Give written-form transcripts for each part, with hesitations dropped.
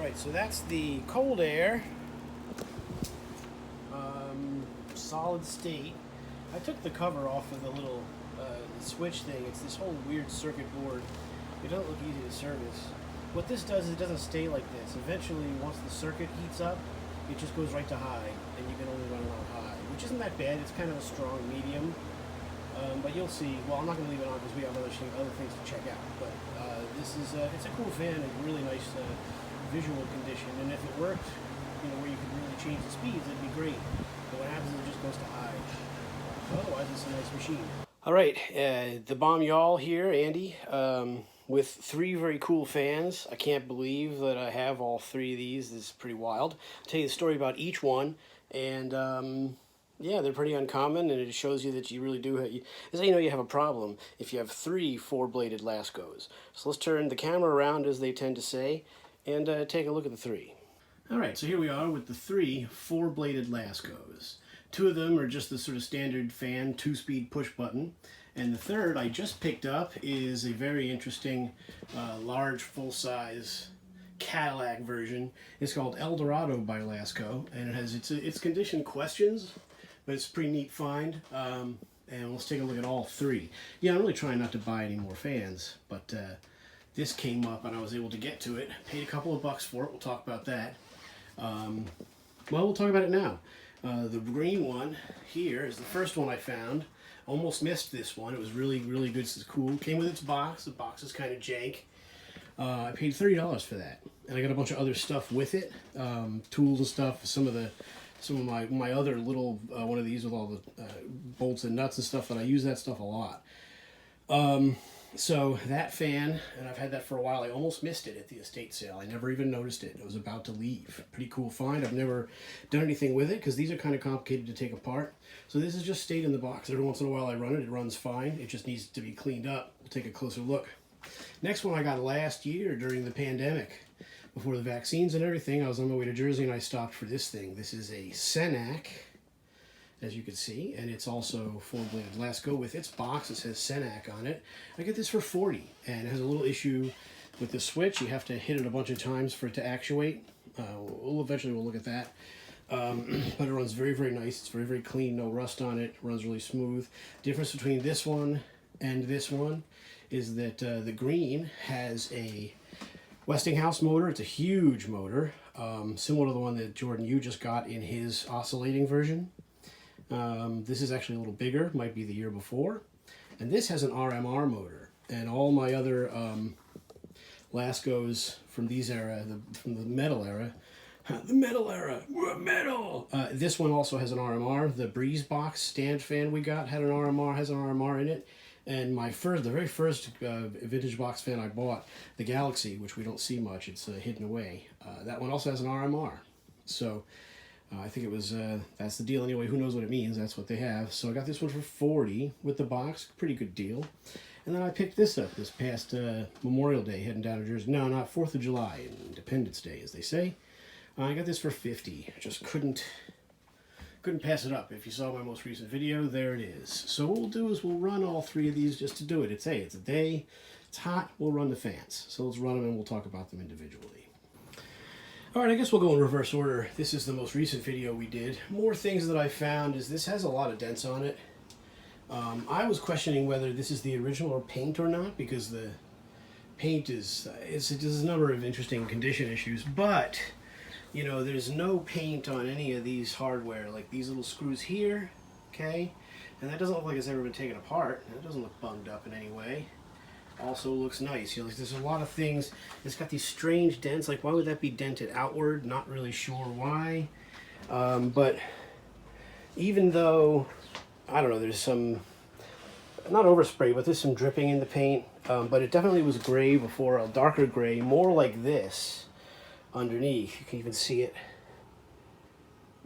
Alright, so that's the cold air, solid state. I took the cover off of the little switch thing. It's this whole weird circuit board. It doesn't look easy to service. What this does is it doesn't stay like this. Eventually, once the circuit heats up, it just goes right to high, and you can only run it on high, which isn't that bad. It's kind of a strong medium. But you'll see. Well, I'm not going to leave it on because we have other things to check out. But this is it's a cool fan and really nice visual condition. And if it worked, where you could really change the speeds, it'd be great. But what happens is it just goes to high. Otherwise, it's a nice machine. All right, the Bomb Y'all here, Andy, with 3 very cool fans. I can't believe that I have all 3 of these. This is pretty wild. I'll tell you the story about each one, and yeah, they're pretty uncommon, and it shows you that you really do. This is how you know you have a problem if you have 3 4-bladed Laskos. So let's turn the camera around, as they tend to say, and take a look at the 3. All right, so here we are with the 3 4-bladed Laskos. 2 of them are just the sort of standard fan 2-speed push button, and the third I just picked up is a very interesting large full-size Cadillac version. It's called Dorado by Lasko, and it has its condition questions, but it's a pretty neat find. And let's take a look at all 3. Yeah, I'm really trying not to buy any more fans, but this came up and I was able to get to it. Paid a couple of bucks for it. We'll talk about that. Well, we'll talk about it now. The green one here is the first one I found. Almost missed this one. It was really, really good. It's cool. Came with its box. The box is kind of jank. I paid $30 for that, and I got a bunch of other stuff with it, tools and stuff. Some of my other little one of these with all the bolts and nuts and stuff. That I use that stuff a lot. So that fan, and I've had that for a while. I almost missed it at the estate sale. I never even noticed it. It was about to leave. Pretty cool find. I've never done anything with it because these are kind of complicated to take apart. So this has just stayed in the box. Every once in a while I run it. It runs fine. It just needs to be cleaned up. We'll take a closer look. Next one I got last year during the pandemic. Before the vaccines and everything, I was on my way to Jersey and I stopped for this thing. This is a Scenic, as you can see, and it's also 4-bladed Lasko with its box. It says Scenic on it. I get this for $40, and it has a little issue with the switch. You have to hit it a bunch of times for it to actuate. Eventually we'll look at that. But it runs very, very nice. It's very, very clean. No rust on it. It runs really smooth. Difference between this one and this one is that the green has a Westinghouse motor. It's a huge motor, similar to the one that Jordan you just got in his oscillating version. This is actually a little bigger, might be the year before. And this has an RMR motor. And all my other Laskos from these era, from the metal era, we're metal! This one also has an RMR. The Breeze Box stand fan we got had an RMR, has an RMR in it. And the very first vintage box fan I bought, the Galaxy, which we don't see much, it's hidden away. That one also has an RMR. So I think it was, that's the deal anyway. Who knows what it means? That's what they have. So I got this one for $40 with the box. Pretty good deal. And then I picked this up this past Memorial Day, heading down to Jersey. No, not 4th of July, Independence Day, as they say. I got this for $50. I just couldn't pass it up. If you saw my most recent video, there it is. So what we'll do is we'll run all 3 of these just to do it. It's a day. It's hot. We'll run the fans. So let's run them and we'll talk about them individually. All right, I guess we'll go in reverse order. This is the most recent video we did. More things that I found is this has a lot of dents on it. I was questioning whether this is the original paint or not because the paint there's a number of interesting condition issues, but there's no paint on any of these hardware, like these little screws here, okay? And that doesn't look like it's ever been taken apart. It doesn't look bunged up in any way. Also looks nice. There's a lot of things. It's got these strange dents. Like, why would that be dented outward? Not really sure why. But even though, I don't know, there's some, not overspray, but there's some dripping in the paint. But it definitely was gray before, a darker gray, more like this underneath. You can even see it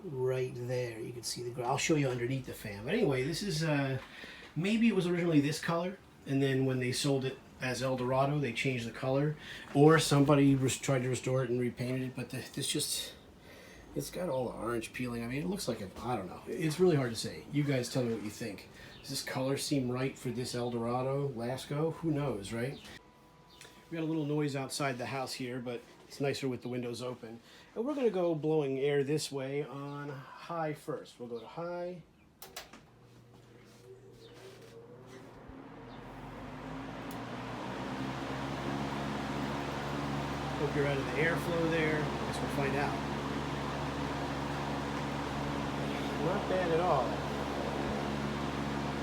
right there. You can see the gray. I'll show you underneath the fan. But anyway, this is, maybe it was originally this color, and then when they sold it as Dorado, they changed the color, or somebody tried to restore it and repainted it, but it's got all the orange peeling. I mean, it looks like I don't know. It's really hard to say. You guys tell me what you think. Does this color seem right for this Dorado Lasko? Who knows, right? We got a little noise outside the house here, but it's nicer with the windows open. And we're going to go blowing air this way on high first. We'll go to high. Hope you're out of the airflow there. I guess we'll find out. Not bad at all.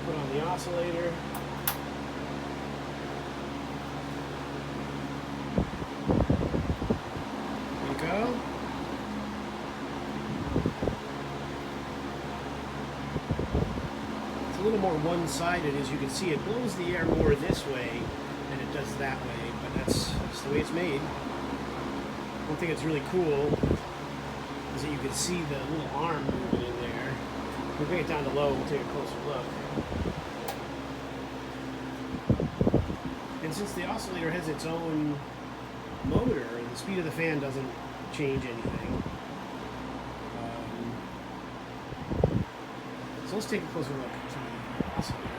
Put on the oscillator. There you go. It's a little more one-sided, as you can see. It blows the air more this way than it does that way, but that's the way it's made. One thing that's really cool is that you can see the little arm moving in there. We'll bring it down to low, we'll take a closer look. And since the oscillator has its own motor, the speed of the fan doesn't change anything. So let's take a closer look at the oscillator.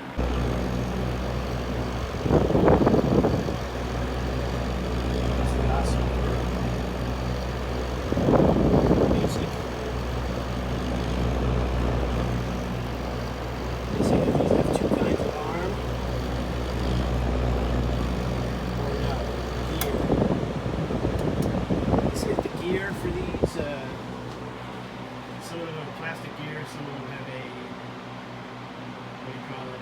For these, some of them have plastic gear, some of them have a, what do you call it,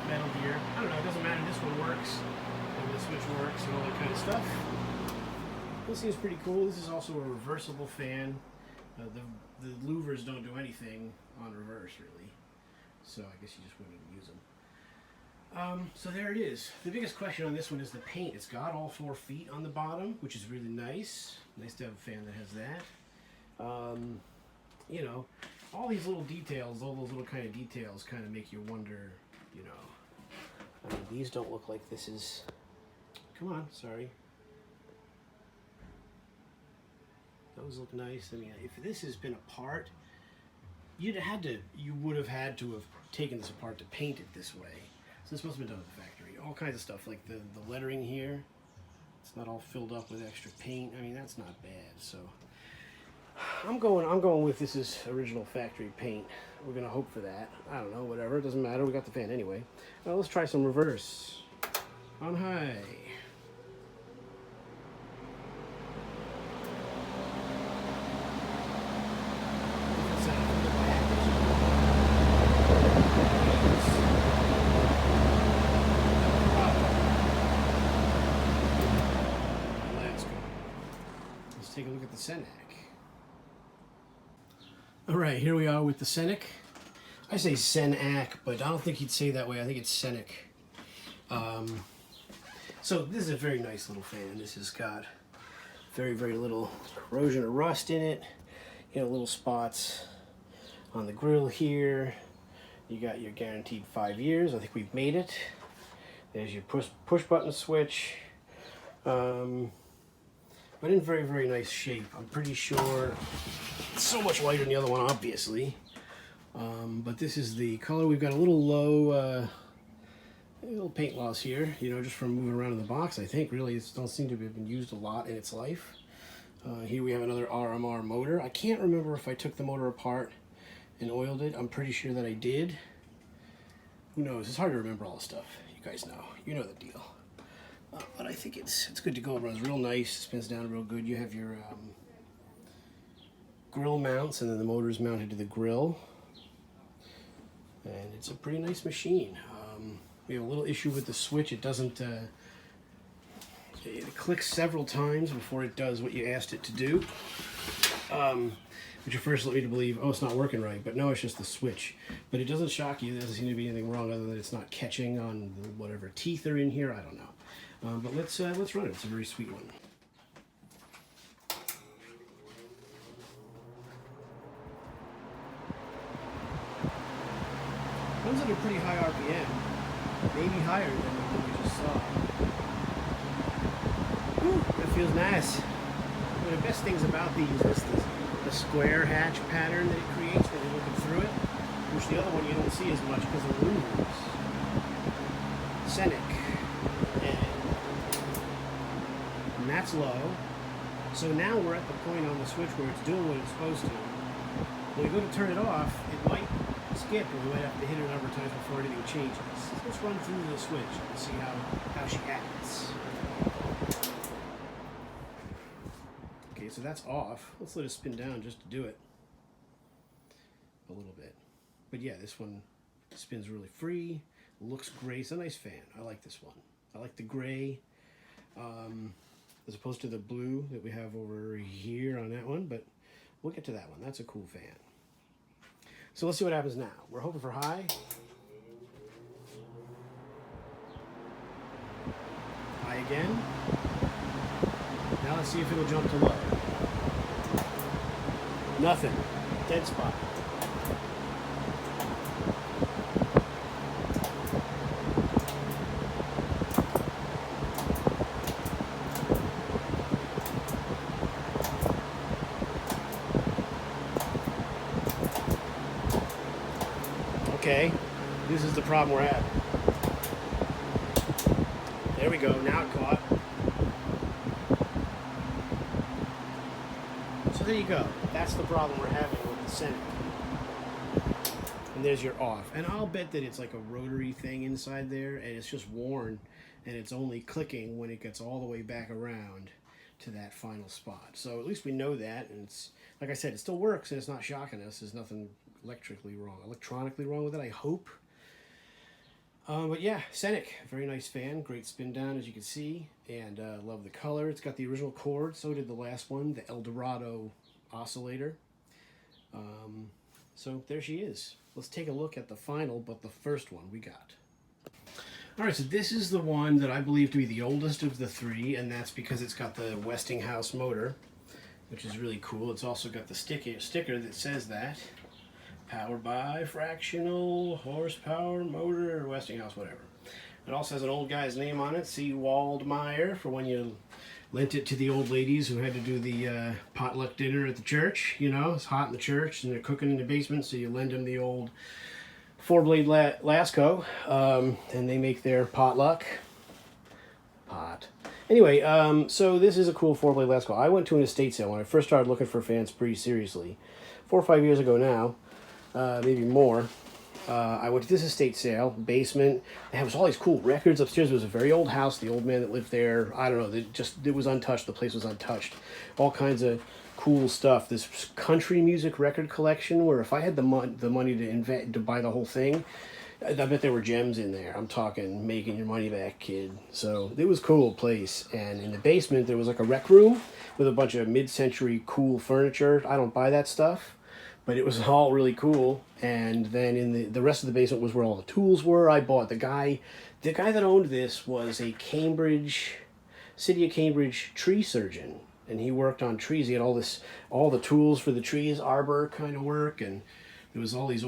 metal gear. I don't know, it doesn't matter, this one works, and the switch works, and all that kind of stuff. This seems pretty cool. This is also a reversible fan. The louvers don't do anything on reverse, really, so I guess you just wouldn't even use them. So there it is. The biggest question on this one is the paint. It's got all 4 feet on the bottom, which is really nice. Nice to have a fan that has that. You know, all these little details, all those little kind of details kind of make you wonder, you know. These don't look like this is... Come on, sorry. Those look nice. I mean, if this has been apart, you would have had to have taken this apart to paint it this way. So this must have been done at the factory. All kinds of stuff, like the lettering here. It's not all filled up with extra paint. I mean, that's not bad. So I'm going with this is original factory paint. We're gonna hope for that. I don't know, whatever. It doesn't matter. We got the fan anyway. Well, let's try some reverse. On high. Take a look at the Scenic. All right, here we are with the Scenic. I say Scenic, but I don't think he'd say that way. I think it's Scenic. So this is a very nice little fan. This has got very, very little corrosion or rust in it. You know, little spots on the grill here. You got your guaranteed 5 years. I think we've made it. There's your push button switch. But in very, very nice shape. I'm pretty sure it's so much lighter than the other one, obviously. But this is the color. We've got a little low, little paint loss here, you know, just from moving around in the box, I think. Really, it don't seem to have been used a lot in its life. Here we have another RMR motor. I can't remember if I took the motor apart and oiled it. I'm pretty sure that I did. Who knows? It's hard to remember all the stuff. You guys know. You know the deal. But I think it's good to go. It runs real nice, spins down real good. You have your grill mounts, and then the motor is mounted to the grill. And it's a pretty nice machine. We have a little issue with the switch. It doesn't, it clicks several times before it does what you asked it to do. Which at first led me to believe, oh, it's not working right. But no, it's just the switch. But it doesn't shock you. There doesn't seem to be anything wrong other than it's not catching on whatever teeth are in here. I don't know. But let's run it. It's a very sweet one. Runs at a pretty high RPM, maybe higher than the one we just saw. Whew, that feels nice. One of the best things about these is the square hatch pattern that it creates when you're looking through it, which the other one you don't see as much because of the louvers. Scenic. that's low. So now we're at the point on the switch where it's doing what it's supposed to. When we go to turn it off, it might skip, and we might have to hit it a number of times before anything changes. Let's run through the switch and see how she acts. Okay, so that's off. Let's let it spin down just to do it. A little bit. But yeah, this one spins really free. Looks great. It's a nice fan. I like this one. I like the gray. As opposed to the blue that we have over here on that one, but we'll get to that one. That's a cool fan. So let's see what happens now. We're hoping for high. High again. Now let's see if it'll jump to low. Nothing. Dead spot. Okay, this is the problem we're having. There we go, now it caught. So there you go. That's the problem we're having with the Scenic. And there's your off. And I'll bet that it's like a rotary thing inside there, and it's just worn, and it's only clicking when it gets all the way back around to that final spot. So at least we know that, and it's, like I said, it still works, and it's not shocking us. There's nothing electronically wrong with it, I hope. But yeah, Scenic, very nice fan, great spin down as you can see, and love the color. It's got the original cord, so did the last one, the Dorado oscillator. So there she is. Let's take a look at the final, but the first one we got. Alright, so this is the one that I believe to be the oldest of the three, and that's because it's got the Westinghouse motor, which is really cool. It's also got the sticker that says that. Powered by fractional horsepower motor, or Westinghouse, whatever. It also has an old guy's name on it, C. Waldmeyer, for when you lent it to the old ladies who had to do the potluck dinner at the church. You know, it's hot in the church and they're cooking in the basement, so you lend them the old 4-blade Lasko, and they make their potluck. Anyway, so this is a cool 4-blade Lasko. I went to an estate sale when I first started looking for fans pretty seriously. 4 or 5 years ago now. Maybe more. I went to this estate sale, basement. They have all these cool records upstairs. It was a very old house. The old man that lived there, I don't know, it was untouched. The place was untouched. All kinds of cool stuff. This country music record collection where if I had the money to buy the whole thing, I bet there were gems in there. I'm talking making your money back, kid. So it was a cool place. And in the basement, there was like a rec room with a bunch of mid-century cool furniture. I don't buy that stuff, but it was all really cool. And then in the rest of the basement was where all the tools were. I bought the guy that owned this was a City of Cambridge tree surgeon, and he worked on trees. He had all the tools for the trees, arbor kind of work, and there was all these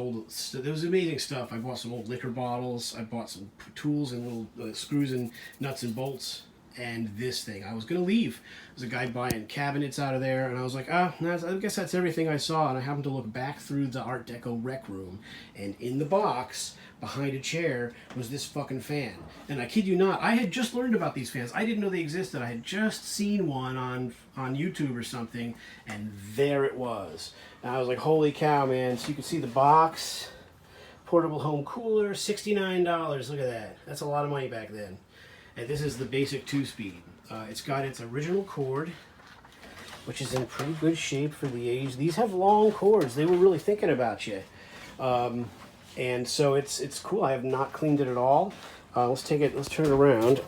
there was amazing stuff. I bought some old liquor bottles. I bought some tools and little screws and nuts and bolts. And this thing. I was going to leave. There's a guy buying cabinets out of there, and I was like, I guess that's everything I saw. And I happened to look back through the Art Deco rec room, and in the box, behind a chair, was this fucking fan. And I kid you not, I had just learned about these fans. I didn't know they existed. I had just seen one on YouTube or something, and there it was. And I was like, holy cow, man. So you can see the box, portable home cooler, $69. Look at that. That's a lot of money back then. And this is the basic 2-speed. It's got its original cord, which is in pretty good shape for the age. These have long cords. They were really thinking about you. And so it's cool. I have not cleaned it at all. Let's turn it around.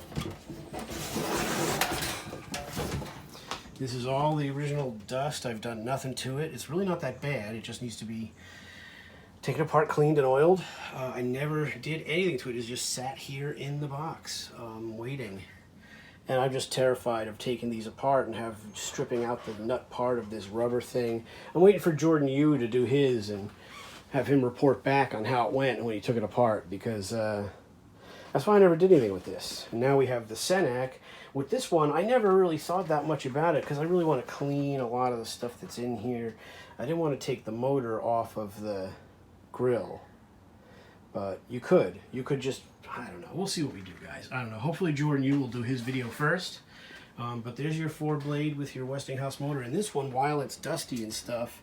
This is all the original dust. I've done nothing to it. It's really not that bad. It just needs to be taken apart, cleaned, and oiled. I never did anything to it. It just sat here in the box, waiting. And I'm just terrified of taking these apart and stripping out the nut part of this rubber thing. I'm waiting for Jordan Yu to do his and have him report back on how it went when he took it apart, because that's why I never did anything with this. And now we have the Scenic. With this one, I never really thought that much about it because I really want to clean a lot of the stuff that's in here. I didn't want to take the motor off of the grill, but you could just, I don't know, we'll see what we do, guys. I don't know, hopefully Jordan Yu will do his video first, But there's your 4-blade with your Westinghouse motor. And this one, while it's dusty and stuff,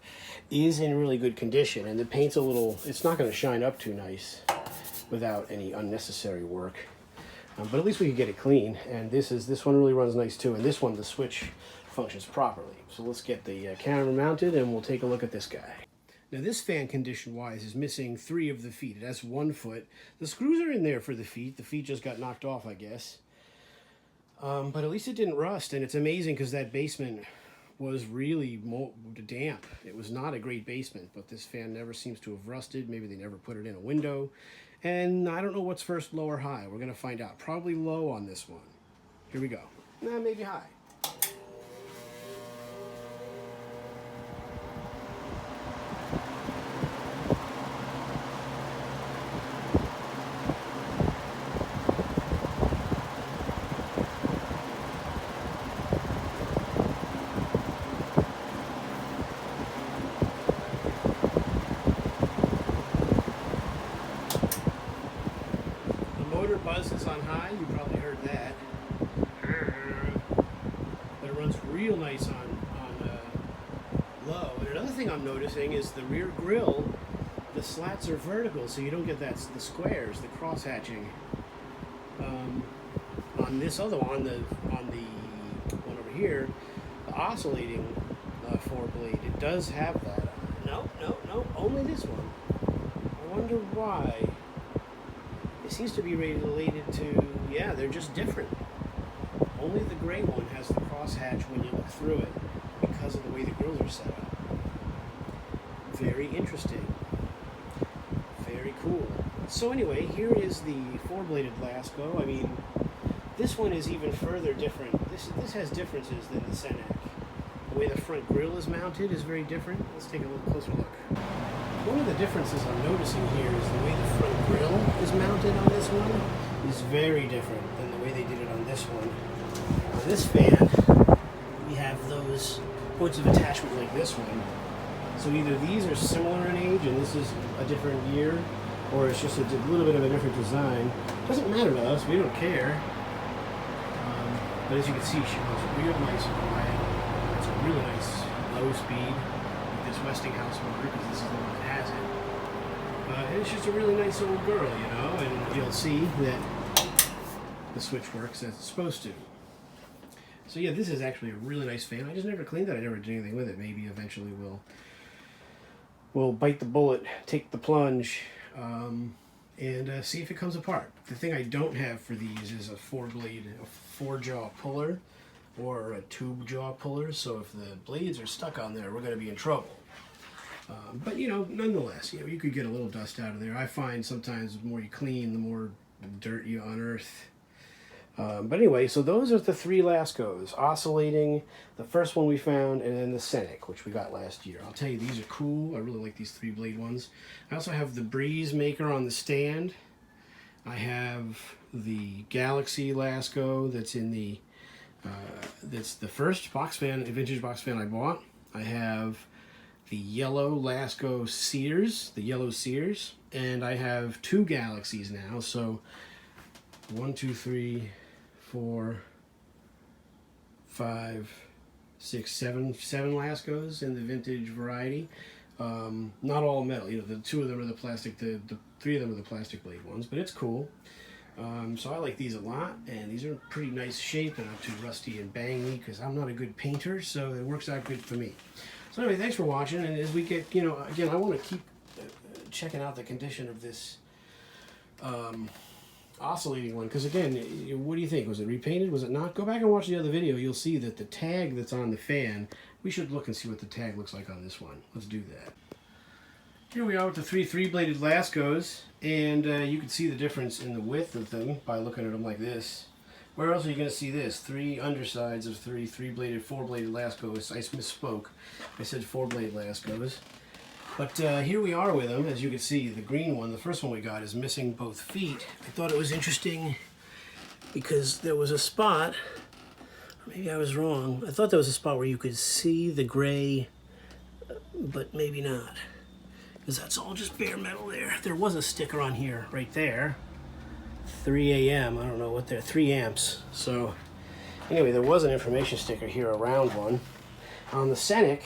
is in really good condition. And the paint's a little, it's not going to shine up too nice without any unnecessary work. But at least we could get it clean. And this one really runs nice too. And this one, the switch functions properly. So let's get the camera mounted and we'll take a look at this guy. Now this fan, condition-wise, is missing 3 of the feet. It has 1 foot. The screws are in there for the feet. The feet just got knocked off, I guess. But at least it didn't rust, and it's amazing because that basement was really damp. It was not a great basement, but this fan never seems to have rusted. Maybe they never put it in a window. And I don't know what's first, low or high. We're going to find out. Probably low on this one. Here we go. Nah, maybe high. Buzzes on high, you probably heard that. But it runs real nice on low. And another thing I'm noticing is the rear grille, the slats are vertical, so you don't get the squares, the cross hatching. On this other one, on the one over here, the oscillating 4-blade, it does have that. No, only this one. I wonder why. It seems to be related to, yeah, they're just different. Only the gray one has the crosshatch when you look through it because of the way the grills are set up. Very interesting. Very cool. So anyway, here is the 4-bladed Lasko. I mean, this one is even further different. This has differences than the Scenic. The way the front grille is mounted is very different. Let's take a little closer look. One of the differences I'm noticing here is the way the front grille is mounted on this one is very different than the way they did it on this one. On this fan, we have those points of attachment like this one. So either these are similar in age and this is a different year, or it's just a little bit of a different design. Doesn't matter to us, we don't care. But as you can see, she goes real nice and quiet. It's a really nice low speed. This Westinghouse motor, because this is the one that has it. And it's just a really nice old girl, you know, and you'll see that the switch works as it's supposed to. So yeah, this is actually a really nice fan. I just never cleaned it. I never did anything with it. Maybe eventually we'll bite the bullet, take the plunge, and see if it comes apart. The thing I don't have for these is a 4-blade, a 4-jaw puller or a tube jaw puller, so if the blades are stuck on there, we're going to be in trouble. But you know, nonetheless, you know, you could get a little dust out of there. I find sometimes the more you clean, the more dirt you unearth. But anyway, so those are the 3 Laskos, oscillating, the first one we found, and then the Scenic, which we got last year. I'll tell you, these are cool. I really like these 3-blade ones. I also have the Breeze Maker on the stand. I have the Galaxy Lasko that's in the that's the first box fan, vintage box fan I bought. I have the yellow Lasko Sears, the yellow Sears, and I have 2 Galaxies now. So 1, 2, 3, 4, 5, 6, 7 Laskos in the vintage variety. Not all metal. You know, the 2 of them are the plastic. The 3 of them are the plastic blade ones, but it's cool. So I like these a lot, and these are in pretty nice shape and not too rusty and bangy because I'm not a good painter, so it works out good for me. So anyway, thanks for watching, and as we get, you know, again, I want to keep checking out the condition of this oscillating one, because again, what do you think? Was it repainted? Was it not? Go back and watch the other video. You'll see that the tag that's on the fan, we should look and see what the tag looks like on this one. Let's do that. Here we are with the 3-bladed Laskos, and you can see the difference in the width of them by looking at them like this. Where else are you going to see this? 3 undersides of 3-bladed, 4-bladed Laskos. I misspoke. I said 4-blade Laskos. But here we are with them. As you can see, the green one, the first one we got, is missing both feet. I thought it was interesting because there was a spot, maybe I was wrong. I thought there was a spot where you could see the gray, but maybe not. Because that's all just bare metal there. There was a sticker on here, right there. 3 AM, I don't know what they're, 3 amps. So Anyway, there was an information sticker here, a round one. On the Scenic,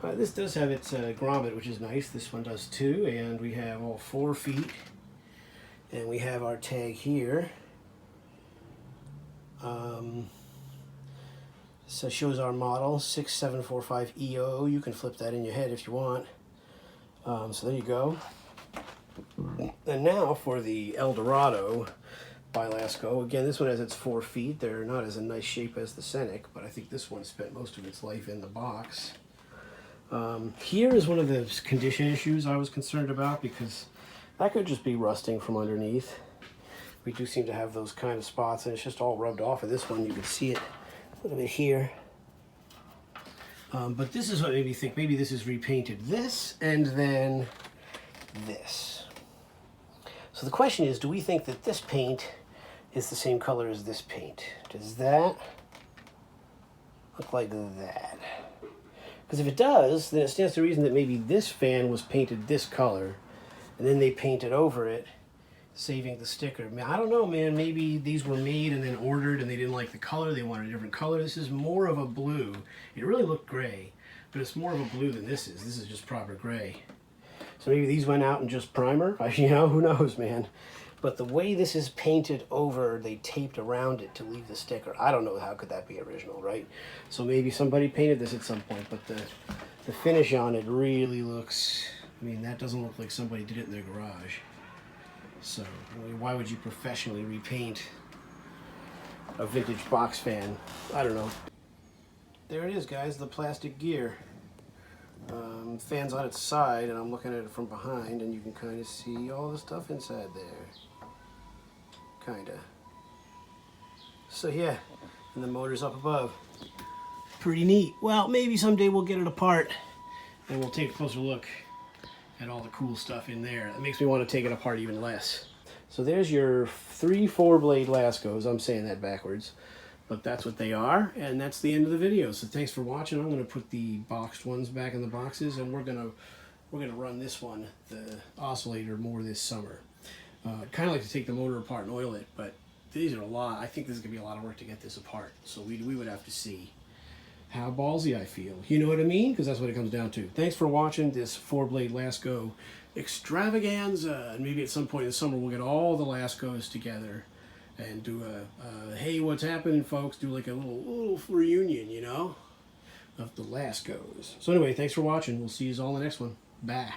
this does have its grommet, which is nice. This one does too, and we have all 4 feet. And we have our tag here. So it shows our model, 6745EO. You can flip that in your head if you want. So there you go. And now for the Dorado by Lasko. Again, this one has its 4 feet. They're not as a nice shape as the Scenic, but I think this one spent most of its life in the box. Here is one of the condition issues I was concerned about, because that could just be rusting from underneath. We do seem to have those kind of spots, and it's just all rubbed off of this one. You can see it a little bit here. But this is what made me think maybe this is repainted. This and then this. So the question is, do we think that this paint is the same color as this paint? Does that look like that? Because if it does, then it stands to reason that maybe this fan was painted this color, and then they painted over it, saving the sticker. I mean, I don't know, man. Maybe these were made and then ordered, and they didn't like the color. They wanted a different color. This is more of a blue. It really looked gray, but it's more of a blue than this is. This is just proper gray. So maybe these went out in just primer. You know, who knows, man. But the way this is painted over, they taped around it to leave the sticker. I don't know, how could that be original, right? So maybe somebody painted this at some point, but the finish on it really looks, I mean, that doesn't look like somebody did it in their garage. So why would you professionally repaint a vintage box fan? I don't know. There it is, guys, the plastic gear. Fan's on its side, and I'm looking at it from behind, and you can kind of see all the stuff inside there. Kinda. So yeah, and the motor's up above. Pretty neat. Well, maybe someday we'll get it apart, and we'll take a closer look at all the cool stuff in there. It makes me want to take it apart even less. So there's your 3 4-blade Laskos. I'm saying that backwards, but that's what they are, and that's the end of the video. So thanks for watching. I'm going to put the boxed ones back in the boxes, and we're gonna run this one, the oscillator, more this summer. I'd kind of like to take the motor apart and oil it, but these are a lot. I think this is gonna be a lot of work to get this apart. So we would have to see how ballsy I feel. You know what I mean? Because that's what it comes down to. Thanks for watching this 4-blade Lasko extravaganza. And maybe at some point in the summer we'll get all the Laskos together and do a hey, what's happening, folks? Do like a little reunion, you know, of the Laskos. So anyway, thanks for watching. We'll see you all in the next one. Bye.